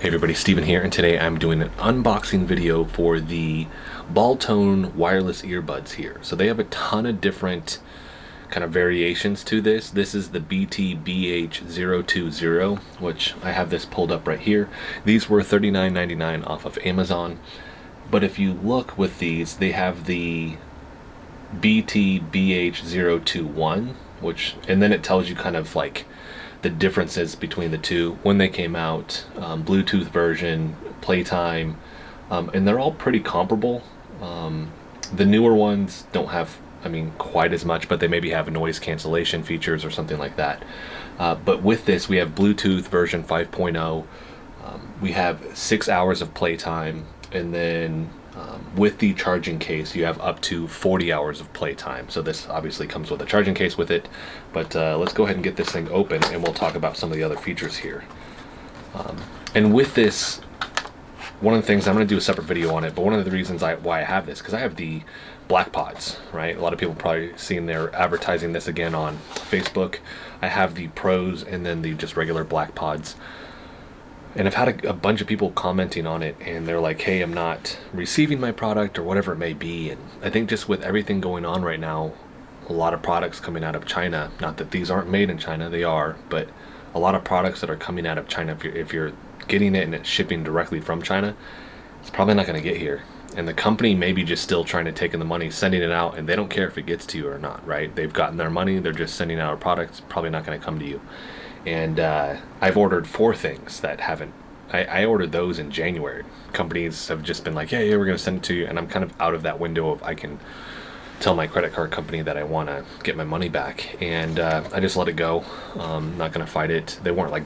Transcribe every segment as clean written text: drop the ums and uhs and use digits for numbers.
Hey everybody, Steven here, and today I'm doing an unboxing video for the Boltune wireless earbuds here. So they have a ton of different kind of variations to this. This is the BT-BH020, which I have this pulled up right here. These were $39.99 off of Amazon. But if you look with these, they have the BT-BH021, and then it tells you kind of like the differences between the two when they came out, Bluetooth version, playtime, and they're all pretty comparable. The newer ones don't have, quite as much, but they maybe have noise cancellation features or something like that. But with this, we have Bluetooth version 5.0. We have 6 hours of playtime, and then with the charging case, you have up to 40 hours of playtime. So this obviously comes with a charging case with it, but let's go ahead and get this thing open and we'll talk about some of the other features here. And with this, one of the things, I'm going to do a separate video on it, but one of the reasons why I have this, because I have the black pods, right? A lot of people probably seen they're advertising this again on Facebook. I have the pros and then the just regular black pods. And I've had a bunch of people commenting on it, and they're like, hey, I'm not receiving my product or whatever it may be. And I think just with everything going on right now, a lot of products coming out of China, not that these aren't made in China, they are, but a lot of products that are coming out of China, if you're getting it and it's shipping directly from China, it's probably not going to get here. And the company may be just still trying to take in the money, sending it out, and they don't care if it gets to you or not, right? They've gotten their money, they're just sending out a product, it's probably not going to come to you. And I've ordered 4 things that haven't. I ordered those in January. Companies have just been like, yeah, we're going to send it to you. And I'm kind of out of that window of I can tell my credit card company that I want to get my money back. And I just let it go. Not going to fight it. They weren't like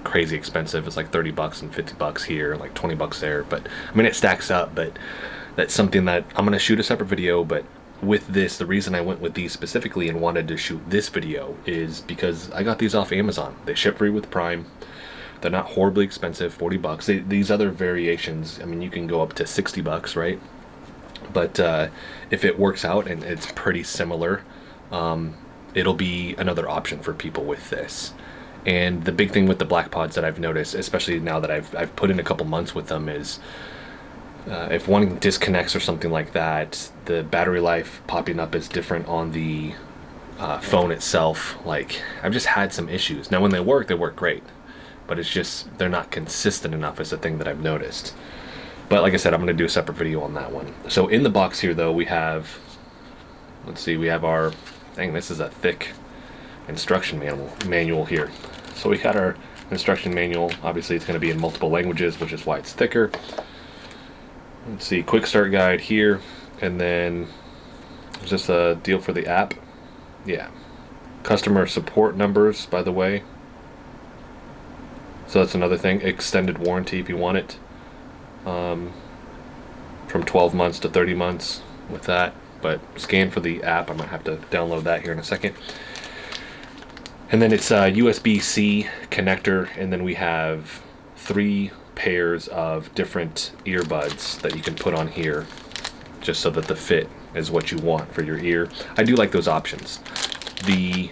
crazy expensive. It's like $30 and $50 here, like $20 there. But it stacks up. But that's something that I'm going to shoot a separate video. But with this, the reason I went with these specifically and wanted to shoot this video is because I got these off Amazon. They ship free with Prime. They're not horribly expensive, $40. These other variations, you can go up to $60, right? But if it works out and it's pretty similar, it'll be another option for people with this. And the big thing with the black pods that I've noticed, especially now that I've put in a couple months with them, is if one disconnects or something like that, the battery life popping up is different on the phone itself. Like, I've just had some issues. Now when they work great, but it's just they're not consistent enough is the thing that I've noticed. But like I said, I'm going to do a separate video on that one. So in the box here though, we have, let's see, we have our, dang, this is a thick instruction manual here. So we got our instruction manual. Obviously it's going to be in multiple languages, which is why it's thicker. Let's see, quick start guide here, and then is this a deal for the app? Yeah. Customer support numbers, by the way. So that's another thing. Extended warranty if you want it. From 12 months to 30 months with that. But scan for the app. I might have to download that here in a second. And then it's a USB-C connector, and then we have 3 pairs of different earbuds that you can put on here just so that the fit is what you want for your ear. I do like those options. The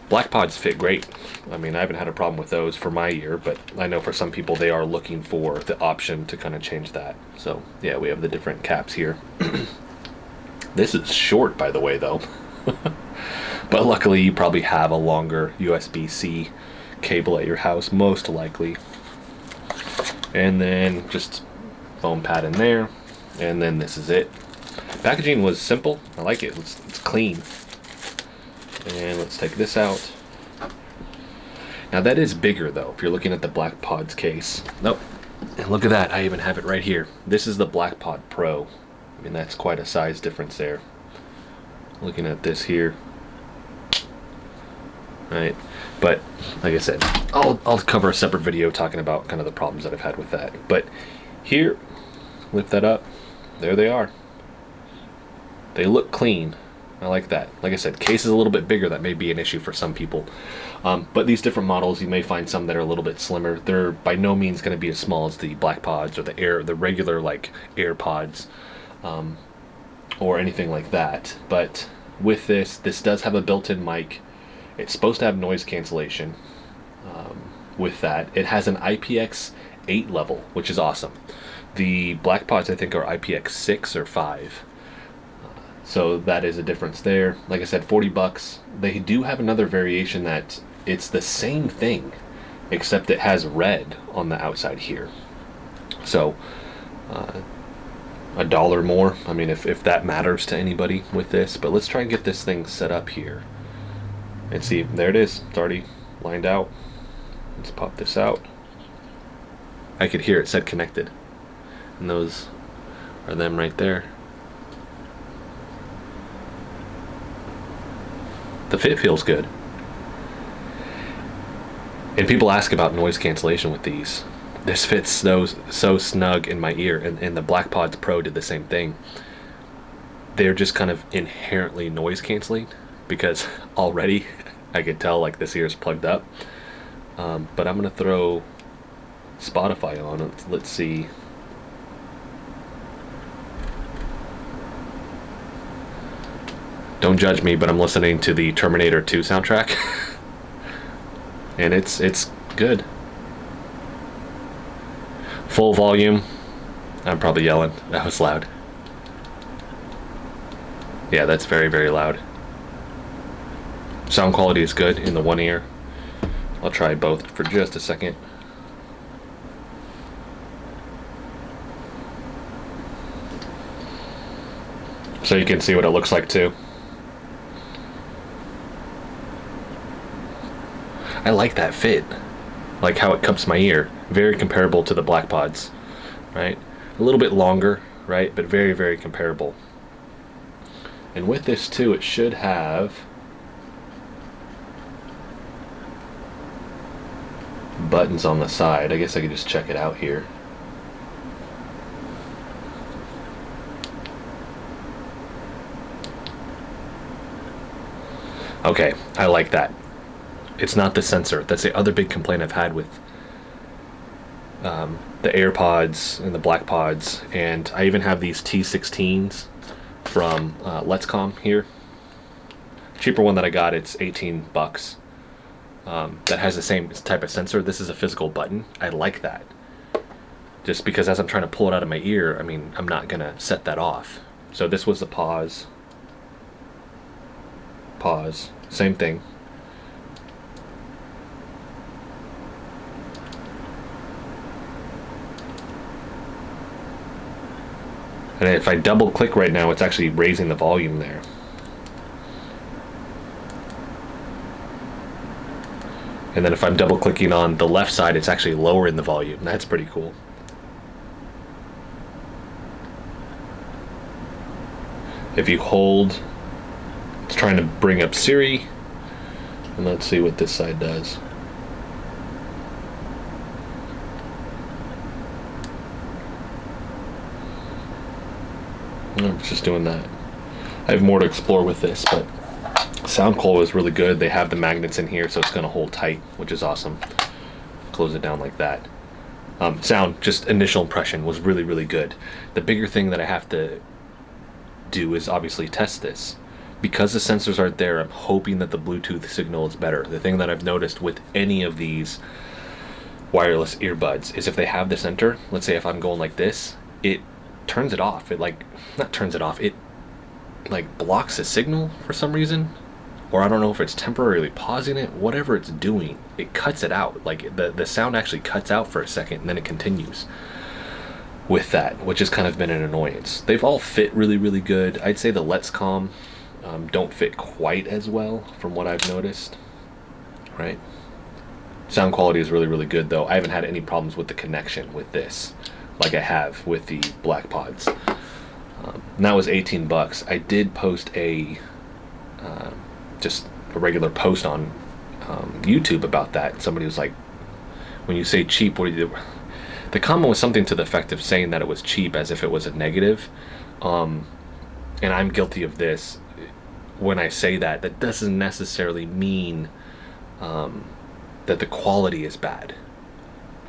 black pods fit great. I haven't had a problem with those for my ear, but I know for some people they are looking for the option to kind of change that. So yeah, we have the different caps here. This is short, by the way, though. But luckily you probably have a longer USB-C cable at your house, most likely. And then just foam pad in there, and then this is it. Packaging was simple. I like it. It's clean. And let's take this out. Now that is bigger though, if you're looking at the black pods case. Nope. And look at that, I even have it right here. This is the black pod Pro. That's quite a size difference there. Looking at this here. Right. But like I said, I'll cover a separate video talking about kind of the problems that I've had with that. But here, lift that up. There they are. They look clean. I like that. Like I said, case is a little bit bigger. That may be an issue for some people. But these different models, you may find some that are a little bit slimmer. They're by no means going to be as small as the black pods or the regular like AirPods or anything like that. But with this does have a built-in mic. It's supposed to have noise cancellation with that. It has an IPX IPX8 level, which is awesome. The black pods I think are IPX6 or 5. So that is a difference there. Like I said, 40 bucks. They do have another variation that it's the same thing, except it has red on the outside here. So $1 more. I mean, if that matters to anybody with this. But let's try and get this thing set up here. And see, there it is. It's already lined out. Let's pop this out. I could hear it said connected. And those are them right there. The fit feels good. And people ask about noise cancellation with these. This fits so snug in my ear, and the BlackPods Pro did the same thing. They're just kind of inherently noise canceling, because already I could tell like this ear is plugged up. But I'm gonna throw Spotify on. Let's see. Don't judge me, but I'm listening to the Terminator 2 soundtrack. And it's good. Full volume. I'm probably yelling. That was loud. Yeah, that's very, very loud. Sound quality is good in the one ear. I'll try both for just a second. So you can see what it looks like too. I like that fit, like how it cups my ear. Very comparable to the BlackPods, right? A little bit longer, right? But very, very comparable. And with this too, it should have buttons on the side. I guess I could just check it out here. Okay, I like that. It's not the sensor. That's the other big complaint I've had with the AirPods and the BlackPods, and I even have these T16s from Let's Com here. Cheaper one that I got, it's 18 bucks. That has the same type of sensor. This is a physical button. I like that. Just because as I'm trying to pull it out of my ear, I mean, I'm not gonna set that off. So this was the pause. Pause. Same thing. And if I double click right now, it's actually raising the volume there. And then if I'm double clicking on the left side, it's actually lowering the volume. That's pretty cool. If you hold, it's trying to bring up Siri. And let's see what this side does. I'm just doing that. I have more to explore with this, but sound coil is really good. They have the magnets in here, so it's going to hold tight, which is awesome. Close it down like that. Sound, just initial impression, was really, really good. The bigger thing that I have to do is obviously test this. Because the sensors aren't there, I'm hoping that the Bluetooth signal is better. The thing that I've noticed with any of these wireless earbuds is if they have the center, let's say if I'm going like this, it turns it off. It like, not turns it off, it like blocks the signal for some reason. Or I don't know if it's temporarily pausing it, whatever it's doing, it cuts it out. Like the sound actually cuts out for a second and then it continues with that, which has kind of been an annoyance. They've all fit really, really good. I'd say the Let's Com don't fit quite as well from what I've noticed, right? Sound quality is really, really good though. I haven't had any problems with the connection with this like I have with the BlackPods. And that was 18 bucks. I did post a just a regular post on YouTube about that. Somebody was like, when you say cheap, what do you do? The comment was something to the effect of saying that it was cheap as if it was a negative. And I'm guilty of this. When I say that, that doesn't necessarily mean that the quality is bad.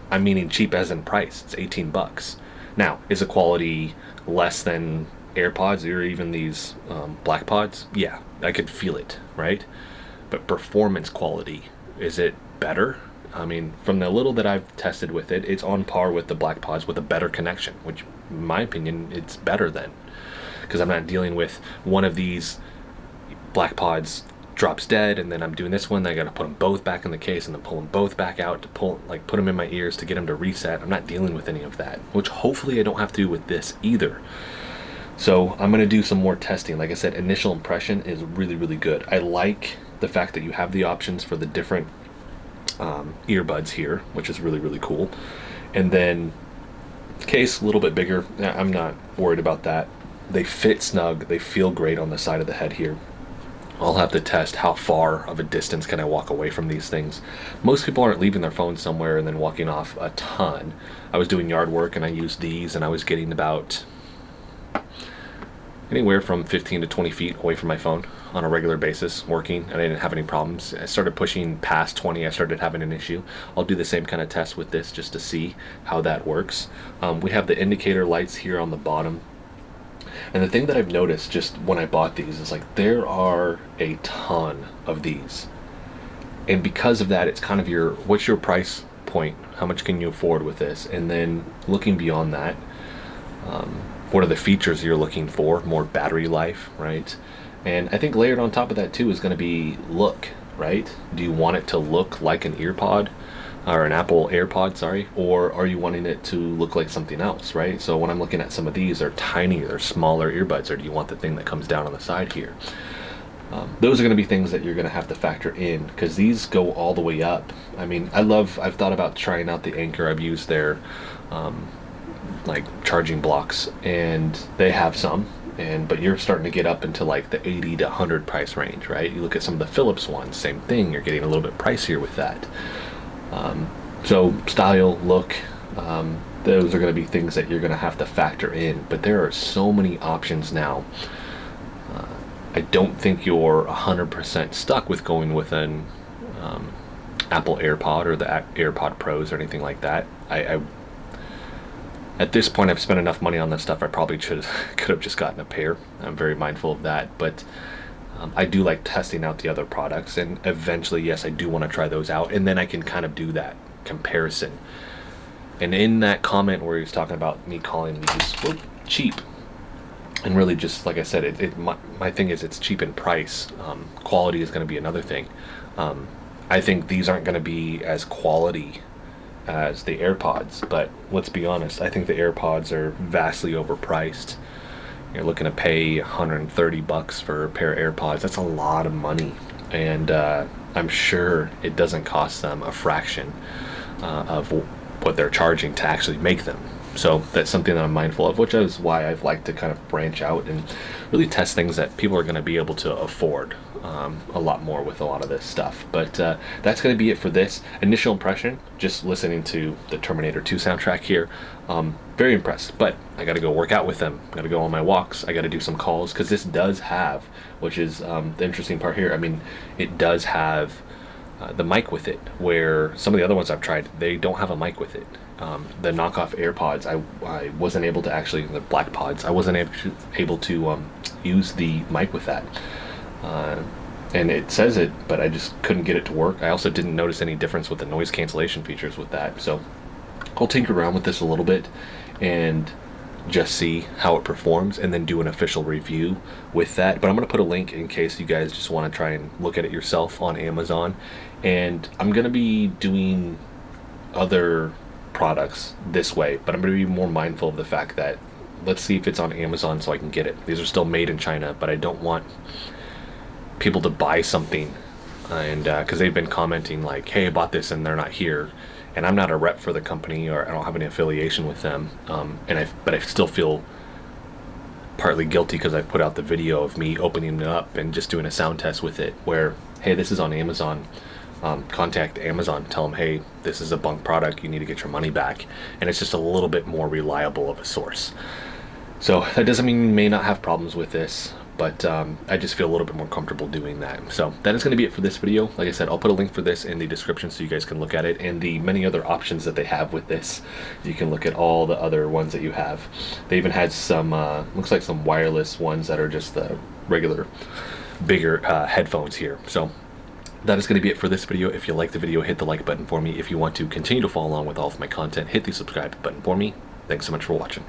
I'm meaning cheap as in price. It's 18 bucks. Now, is the quality less than AirPods or even these BlackPods? Yeah, I could feel it, right? But performance quality, is it better? I mean, from the little that I've tested with it, it's on par with the Black Pods with a better connection, which, in my opinion, it's better than. Because I'm not dealing with one of these Black Pods drops dead, and then I'm doing this one, then I gotta put them both back in the case and then pull them both back out to put them in my ears to get them to reset. I'm not dealing with any of that, which hopefully I don't have to do with this either. So I'm gonna do some more testing. Like I said, initial impression is really, really good. I like the fact that you have the options for the different earbuds here, which is really, really cool. And then case a little bit bigger. I'm not worried about that. They fit snug. They feel great on the side of the head here. I'll have to test how far of a distance can I walk away from these things. Most people aren't leaving their phone somewhere and then walking off a ton. I was doing yard work and I used these, and I was getting about anywhere from 15 to 20 feet away from my phone on a regular basis working, and I didn't have any problems. I started pushing past 20, I started having an issue. I'll do the same kind of test with this just to see how that works. We have the indicator lights here on the bottom. And the thing that I've noticed just when I bought these is like there are a ton of these. And because of that, it's kind of what's your price point? How much can you afford with this? And then looking beyond that, what are the features you're looking for? More battery life, right? And I think layered on top of that too is going to be look, right? Do you want it to look like an earpod or an Apple AirPod, sorry, or are you wanting it to look like something else, right? So when I'm looking at some of these, they're tiny, they're smaller earbuds, or do you want the thing that comes down on the side here? Those are going to be things that you're going to have to factor in, because these go all the way up. I mean, I've thought about trying out the Anchor. I've used their like charging blocks, and they have some, but you're starting to get up into like the 80 to 100 price range, right? You look at some of the Philips ones, same thing, you're getting a little bit pricier with that. So style, look, those are going to be things that you're going to have to factor in, but there are so many options now. I don't think you're 100% stuck with going with an Apple AirPod or the AirPod Pros or anything like that. At this point, I've spent enough money on this stuff, I probably could have just gotten a pair. I'm very mindful of that, but I do like testing out the other products, and eventually, yes, I do want to try those out, and then I can kind of do that comparison. And in that comment where he was talking about me calling these cheap, and really just like I said, my thing is it's cheap in price. Quality is going to be another thing. I think these aren't going to be as quality as the AirPods, but let's be honest, I think the AirPods are vastly overpriced. You're looking to pay $130 for a pair of AirPods. That's a lot of money, and I'm sure it doesn't cost them a fraction of what they're charging to actually make them. So that's something that I'm mindful of, which is why I've liked to kind of branch out and really test things that people are going to be able to afford a lot more with a lot of this stuff. But that's going to be it for this initial impression. Just listening to the Terminator 2 soundtrack here, very impressed. But I got to go work out with them. I got to go on my walks. I got to do some calls, because this does have, which is the interesting part here. I mean, it does have the mic with it, where some of the other ones I've tried, they don't have a mic with it. The knockoff AirPods, I wasn't able to actually, the Black Pods, I wasn't able to use the mic with that. And it says it, but I just couldn't get it to work. I also didn't notice any difference with the noise cancellation features with that. So I'll tinker around with this a little bit and just see how it performs, and then do an official review with that. But I'm going to put a link in case you guys just want to try and look at it yourself on Amazon. And I'm going to be doing other products this way, but I'm going to be more mindful of the fact that let's see if it's on Amazon so I can get it. These are still made in China, but I don't want people to buy something, and because they've been commenting like, hey, I bought this and they're not here, and I'm not a rep for the company, or I don't have any affiliation with them, but I still feel partly guilty because I put out the video of me opening it up and just doing a sound test with it, where, hey, this is on Amazon. Contact Amazon, tell them, hey, this is a bunk product, you need to get your money back. And it's just a little bit more reliable of a source. So that doesn't mean you may not have problems with this, but I just feel a little bit more comfortable doing that. So that is going to be it for this video. Like I said, I'll put a link for this in the description so you guys can look at it, and the many other options that they have with this. You can look at all the other ones that you have. They even had some, looks like some wireless ones that are just the regular, bigger headphones here. So that is going to be it for this video. If you like the video, hit the like button for me. If you want to continue to follow along with all of my content, hit the subscribe button for me. Thanks so much for watching.